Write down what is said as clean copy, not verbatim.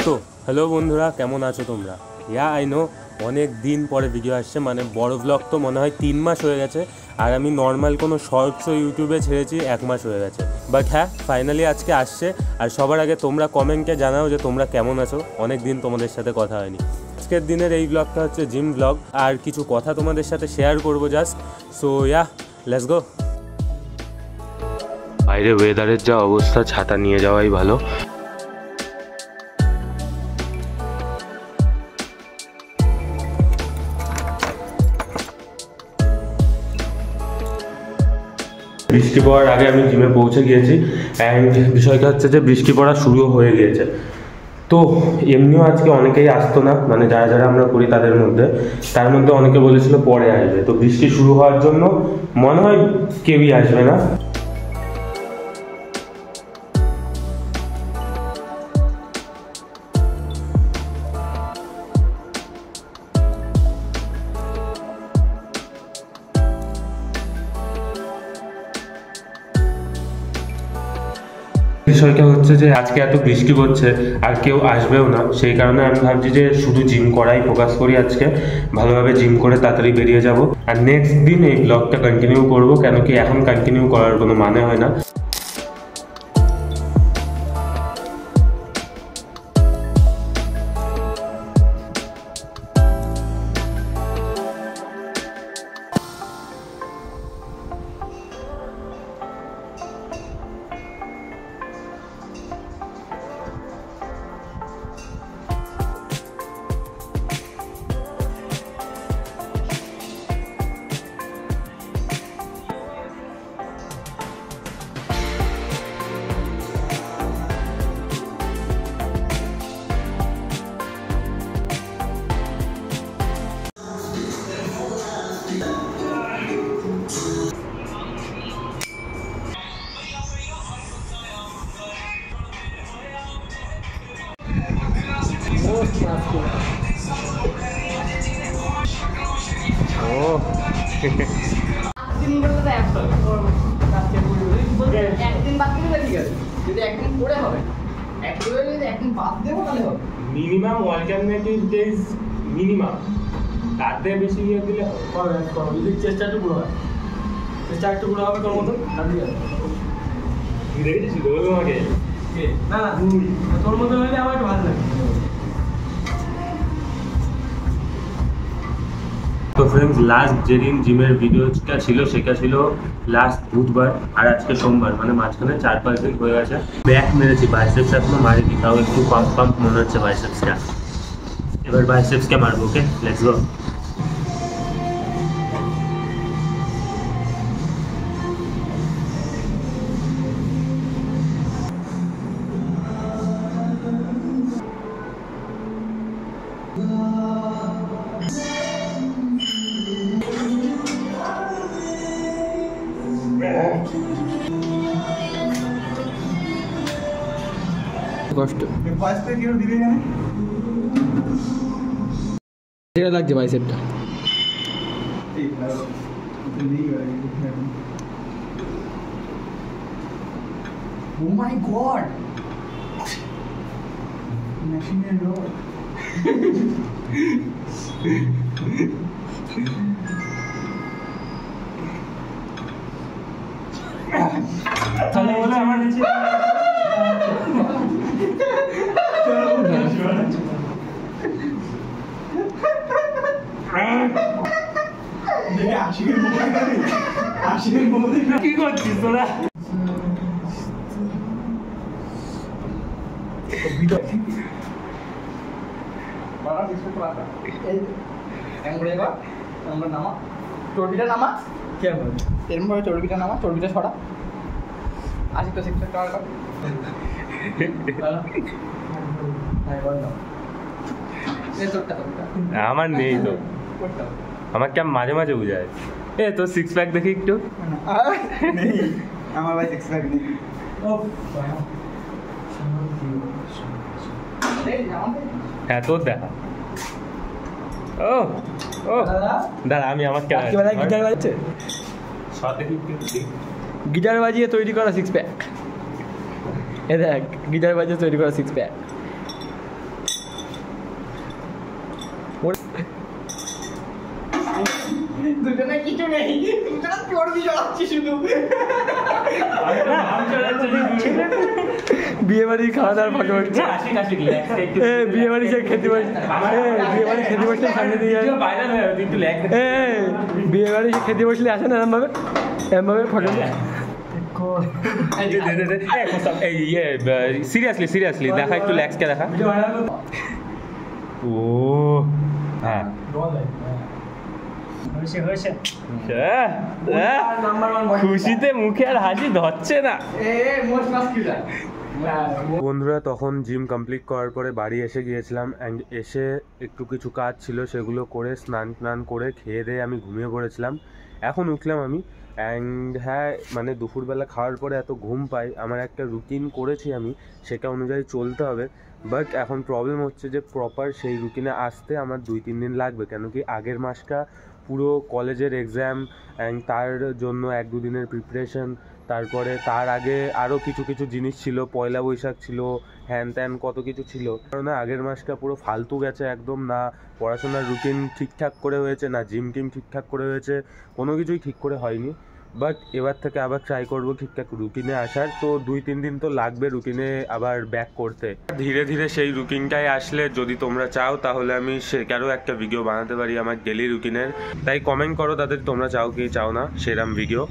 তো হ্যালো বন্ধুরা, কেমন আছো তোমরা? আই নো অনেক দিন পরে ভিডিও আসছে, মানে বড় ব্লগ তো মনে হয় 3 মাস হয়ে গেছে, আর আমি নর্মাল কোনো শর্টসও ইউটিউবে ছেড়েছি 1 মাস হয়ে গেছে। বাট হ্যাঁ, ফাইনালি আজকে আসছে। আর সবার আগে তোমরা কমেন্টে জানাও যে তোমরা কেমন আছো, অনেক দিন তোমাদের সাথে কথা হয়নি। আজকের দিনের এই ব্লগটা হচ্ছে জিম ব্লগ, আর কিছু কথা তোমাদের সাথে শেয়ার করবো জাস্ট। So let's go. বাইরে ওয়েদারের যা অবস্থা, ছাতা নিয়ে যাওয়াই ভালো। বৃষ্টি পড়ার আগে আমি জিমে পৌঁছে গিয়েছি, অ্যান্ড বিষয়টা হচ্ছে যে বৃষ্টি পড়া শুরু হয়ে গিয়েছে। তো এমনিও আজকে অনেকেই আসতো না, মানে যারা যারা আমরা করি তাদের মধ্যে, তার মধ্যে অনেকে বলেছিল পরে আসবে। তো বৃষ্টি শুরু হওয়ার জন্য মনে হয় কেউই আসবে না। বিষয়টা হচ্ছে যে আজকে এত বৃষ্টি পড়ছে আর কেউ আসবেও না, সেই কারণে আমি ভাবছি যে শুধু জিম করাই ফোকাস করি আজকে, ভালোভাবে জিম করে তাড়াতাড়ি বেরিয়ে যাব। আর নেক্সট দিন এই ব্লগটা কন্টিনিউ করব, কেন কি এখন কন্টিনিউ করার কোনো মানে হয় না। মিনিমাম অল্টারনেটিভ ডেজ মিনিমাম, তার থেকে বেশি ইয়ে দিলে হবে। চেষ্টা একটু পুরো হয়, চেষ্টা একটু পুরো হবে তোর মতন। দেখেছিস বলবো আমাকে না, তোর মতন হলে আমার একটু ভালো লাগে। তো ফ্রেন্ডস, লাস্ট যেদিন জিমের ভিডিওটা ছিল সেটা ছিল লাস্ট বুধবার, আর আজকে সোমবার, মানে মাঝখানে 4-5 দিন হয়ে গেছে। ব্যাক মেরেছি, বাইসেপস এখনো মারিনি, তাও একটু পাম্প মনে হচ্ছে বাইসেপসটা। এবার বাইসেপসকে মারবো। ওকে, লেটস গো। কষ্ট লাগছে বাইসেপটা। Oh my god! Machine roll. চলো বলে আমার নিচে কি করছিস তোরা? চর্বিটা নামা, এরকম ভাবে চর্বিটা নামা, চর্বিটা ছড়া। আসি তো সিক্স টাকা আমার নেই তো, আমাকে মাঝে মাঝে বুঝায়। এ তোর 6 প্যাক দেখি একটু। আমার ভাই 6 প্যাক নেই। হ্যাঁ তোর দেখা। ও ও দাঁড়া, আমি আমার গিটার বাজিয়ে তৈরি করা সিক্স প্যাক। এ দেখ, গিটার বাজিয়ে তৈরি করা সিক্স প্যাক। দুজনে কিছু নেই, দুজনে চর্বি জড়াচ্ছি শুধু। বিয়ে বাড়ির খাওয়া দাওয়ার ফটো উঠছে। বিয়ে বাড়ি সে খেতে বসে, বিয়ে বাড়ি খেতে বসলে সামনে দিয়ে বিয়ে বাড়ি খেতে বসলে আসে না এরমভাবে এরমভাবে ফটো। সিরিয়াসলি দেখা একটু ল্যাক্সকে দেখা। ও হ্যাঁ খুশিতে মুখে আর হাসি ধরছে না। বন্ধুরা তখন জিম কমপ্লিট করার পরে বাড়ি এসে গিয়েছিলাম, অ্যান্ড এসে একটু কিছু কাজ ছিল সেগুলো করে স্নান করে খেয়ে দিয়ে আমি ঘুমিয়ে পড়েছিলাম। এখন উঠলাম আমি, অ্যান্ড হ্যাঁ মানে দুপুরবেলা খাওয়ার পরে এত ঘুম পাই, আমার একটা রুটিন করেছি আমি, সেটা অনুযায়ী চলতে হবে। বাট এখন প্রবলেম হচ্ছে যে প্রপার সেই রুটিনে আসতে আমার 2-3 দিন লাগবে, কেন কি আগের মাসটা পুরো কলেজের এক্সাম অ্যান্ড তার জন্য 1-2 দিনের প্রিপারেশন, তারপরে তার আগে আরও কিছু জিনিস ছিল, পয়লা বৈশাখ ছিল, হ্যান ত্যান কত কিছু ছিল। কারণ আগের মাসটা পুরো ফালতু গেছে একদম, না পড়াশোনার রুটিন ঠিকঠাক করে হয়েছে, না জিম টিম ঠিকঠাক করে হয়েছে, কোনো কিছুই ঠিক করে হয়নি। বাট এবার থেকে আবার ট্রাই করবো ঠিকঠাক রুটিনে আসার। তো 2-3 দিন তো লাগবে রুটিনে আবার ব্যাক করতে। ধীরে ধীরে সেই রুটিনটাই আসলে যদি তোমরা চাও তাহলে আমি সেটারও একটা ভিডিও বানাতে পারি আমার ডেলি রুটিনের। তাই কমেন্ট করো তাদের তোমরা চাও কি চাও না সেরকম ভিডিও।